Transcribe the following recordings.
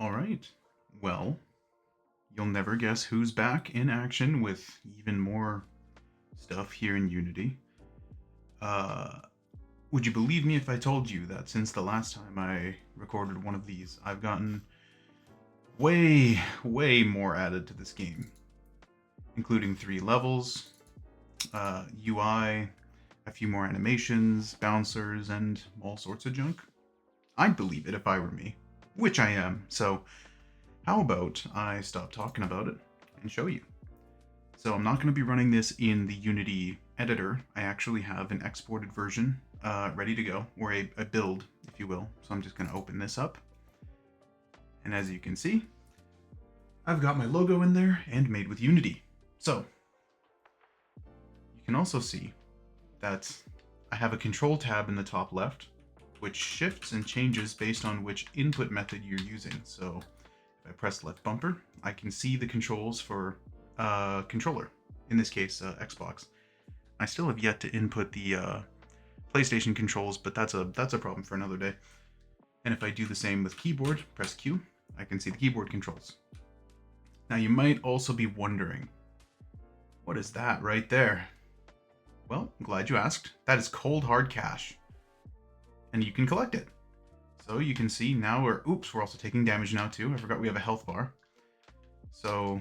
Alright, well, you'll never guess who's back in action with even more stuff here in Unity. Uh, would you believe me if I told you that since the last time I recorded one of these, I've gotten way more added to this game, including 3 levels, UI, a few more animations, bouncers, and all sorts of junk? I'd believe it if I were me, which I am, so how about I stop talking about it and show you? So I'm not going to be running this in the Unity editor. I actually have an exported version ready to go, or a build, if you will. So I'm just going to open this up. And as you can see, I've got my logo in there and made with Unity. So you can also see that I have a control tab in the top left, which shifts and changes based on which input method you're using. So if I press left bumper, I can see the controls for controller, in this case Xbox. I still have yet to input the PlayStation controls, but that's a problem for another day. And if I do the same with keyboard, press Q, I can see the keyboard controls. Now you might also be wondering, what is that right there? Well, I'm glad you asked. That is cold hard cash, and you can collect it. So you can see now we're also taking damage now too. I forgot we have a health bar. So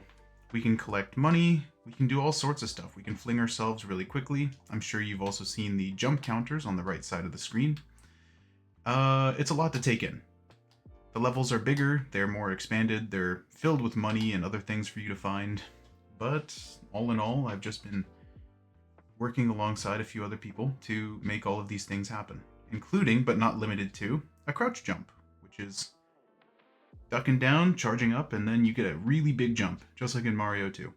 we can collect money. We can do all sorts of stuff. We can fling ourselves really quickly. I'm sure you've also seen the jump counters on the right side of the screen. It's a lot to take in. The levels are bigger, they're more expanded, they're filled with money and other things for you to find. But all in all, I've just been working alongside a few other people to make all of these things happen, including, but not limited to, a crouch jump, which is ducking down, charging up, and then you get a really big jump, just like in Mario 2.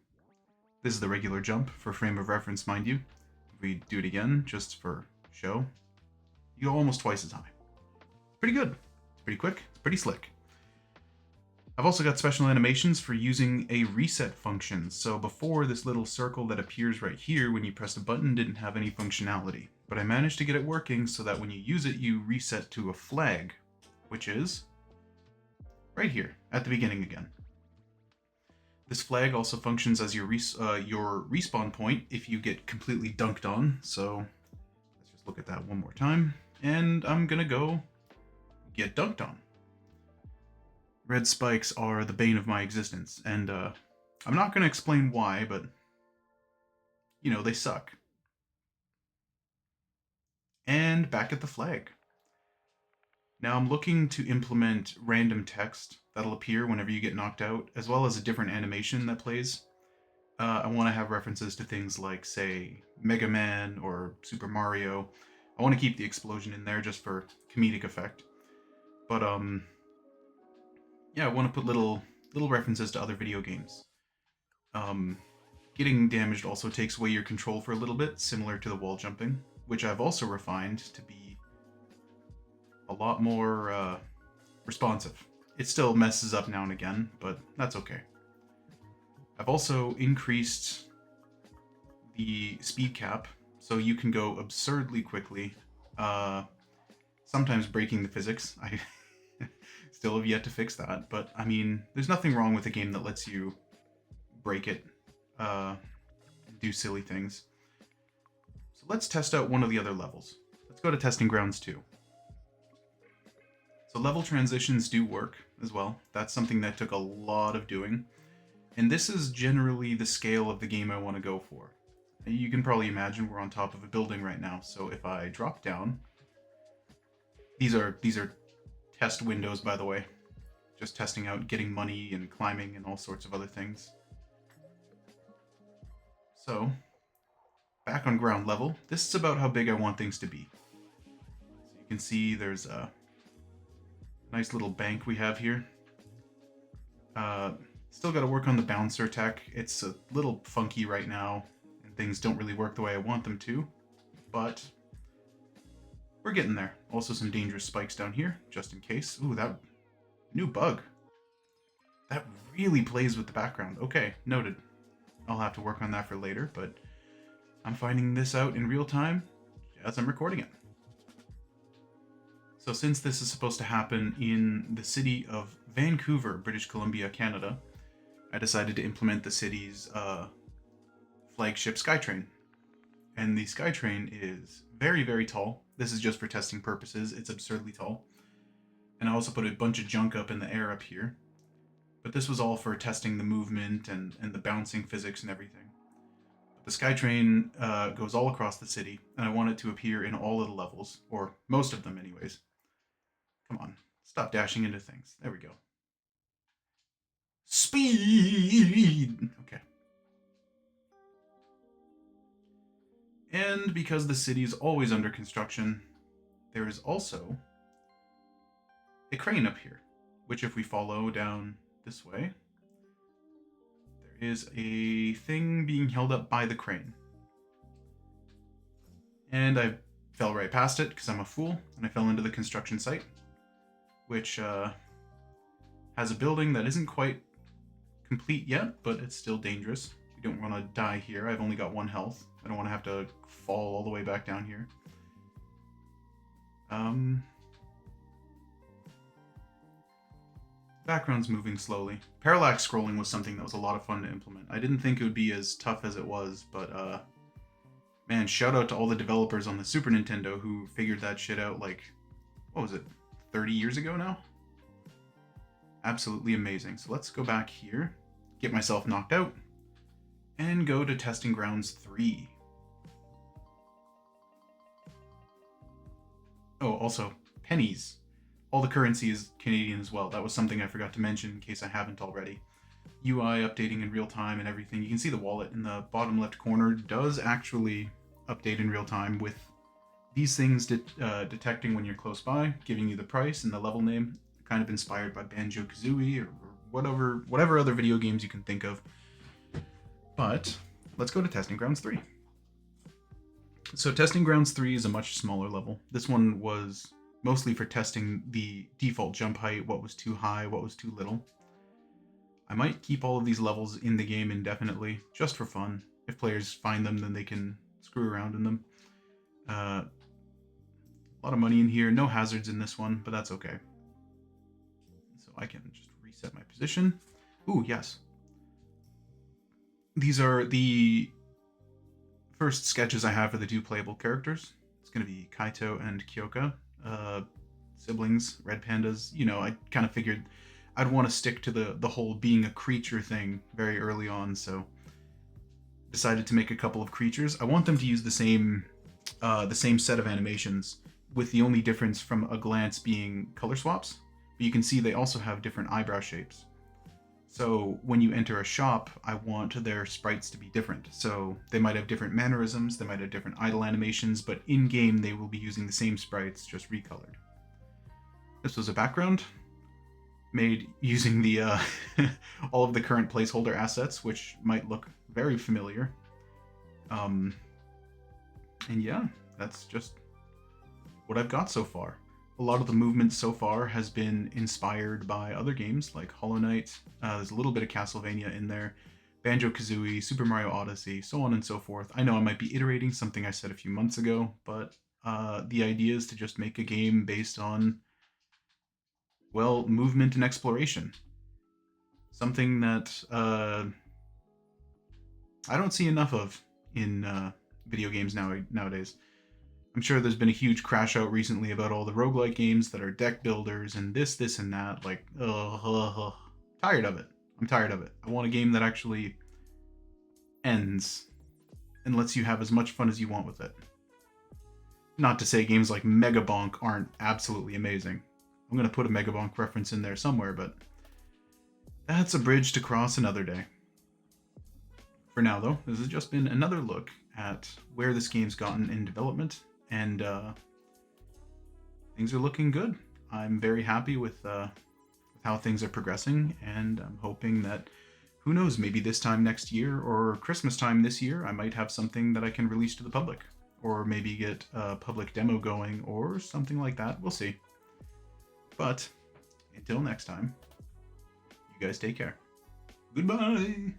This is the regular jump, for frame of reference, mind you. If we do it again, just for show, you go almost twice as high. Pretty good. It's pretty quick. It's pretty slick. I've also got special animations for using a reset function. So before, this little circle that appears right here when you press the button didn't have any functionality. But I managed to get it working so that when you use it, you reset to a flag, which is right here at the beginning again. This flag also functions as your respawn point if you get completely dunked on. So let's just look at that one more time. And I'm gonna go get dunked on. Red spikes are the bane of my existence, and I'm not gonna explain why, but you know, they suck. And back at the flag. Now I'm looking to implement random text that'll appear whenever you get knocked out, as well as a different animation that plays. I want to have references to things like, say, Mega Man or Super Mario. I want to keep the explosion in there just for comedic effect. But yeah, I want to put little references to other video games. Getting damaged also takes away your control for a little bit, similar to the wall jumping, which I've also refined to be a lot more responsive. It still messes up now and again, but that's okay. I've also increased the speed cap so you can go absurdly quickly, sometimes breaking the physics. I still have yet to fix that, but I mean, there's nothing wrong with a game that lets you break it, do silly things. So let's test out one of the other levels. Let's go to Testing Grounds 2. So level transitions do work as well. That's something that took a lot of doing. And this is generally the scale of the game I want to go for. You can probably imagine we're on top of a building right now. So if I drop down, these are test windows, by the way. Just testing out getting money and climbing and all sorts of other things. So back on ground level, this is about how big I want things to be. So you can see there's a nice little bank we have here. Still got to work on the bouncer tech. It's a little funky right now, and things don't really work the way I want them to, but we're getting there. Also some dangerous spikes down here, just in case. Ooh, that new bug. That really plays with the background. Okay, noted. I'll have to work on that for later, but I'm finding this out in real time as I'm recording it. So since this is supposed to happen in the city of Vancouver, British Columbia, Canada, I decided to implement the city's flagship SkyTrain. And the SkyTrain is very, very tall. This is just for testing purposes. It's absurdly tall. And I also put a bunch of junk up in the air up here. But this was all for testing the movement and the bouncing physics and everything. But the SkyTrain goes all across the city, and I want it to appear in all of the levels, or most of them anyways. Come on, stop dashing into things. There we go. Speed! Okay. And because the city is always under construction, there is also a crane up here, which if we follow down this way, there is a thing being held up by the crane. And I fell right past it because I'm a fool, and I fell into the construction site, which has a building that isn't quite complete yet, but it's still dangerous. We don't want to die here. I've only got 1 health. I don't want to have to fall all the way back down here. Background's moving slowly. Parallax scrolling was something that was a lot of fun to implement. I didn't think it would be as tough as it was, but man, shout out to all the developers on the Super Nintendo who figured that shit out like, what was it, 30 years ago now? Absolutely amazing. So let's go back here, get myself knocked out, and go to Testing Grounds 3. Oh, also, pennies. All the currency is Canadian as well. That was something I forgot to mention in case I haven't already. UI updating in real time and everything. You can see the wallet in the bottom left corner does actually update in real time with these things detecting when you're close by, giving you the price and the level name, kind of inspired by Banjo-Kazooie or whatever other video games you can think of. But let's go to Testing Grounds 3. So Testing Grounds 3 is a much smaller level. This one was mostly for testing the default jump height, what was too high, what was too little. I might keep all of these levels in the game indefinitely, just for fun. If players find them, then they can screw around in them. A lot of money in here, no hazards in this one, but that's okay. So I can just reset my position. Ooh, yes. These are the first sketches I have for the 2 playable characters. It's going to be Kaito and Kyoka. Siblings, red pandas. You know, I kind of figured I'd want to stick to the whole being a creature thing very early on, so decided to make a couple of creatures. I want them to use the same set of animations, with the only difference from a glance being color swaps. But you can see they also have different eyebrow shapes. So when you enter a shop, I want their sprites to be different. So they might have different mannerisms, they might have different idle animations, but in-game they will be using the same sprites, just recolored. This was a background made using the all of the current placeholder assets, which might look very familiar. And yeah, that's just what I've got so far. A lot of the movement so far has been inspired by other games like Hollow Knight. There's a little bit of Castlevania in there, Banjo-Kazooie, Super Mario Odyssey, so on and so forth. I know I might be iterating something I said a few months ago, but the idea is to just make a game based on, well, movement and exploration. Something that I don't see enough of in video games nowadays. I'm sure there's been a huge crash out recently about all the roguelike games that are deck builders and this and that. Like, tired of it. I'm tired of it. I want a game that actually ends and lets you have as much fun as you want with it. Not to say games like Megabonk aren't absolutely amazing. I'm going to put a Megabonk reference in there somewhere, but that's a bridge to cross another day. For now, though, this has just been another look at where this game's gotten in development, and things are looking good. I'm very happy with how things are progressing, and I'm hoping that, who knows, maybe this time next year or Christmas time this year, I might have something that I can release to the public, or maybe get a public demo going or something like that. We'll see. But until next time, you guys take care. Goodbye.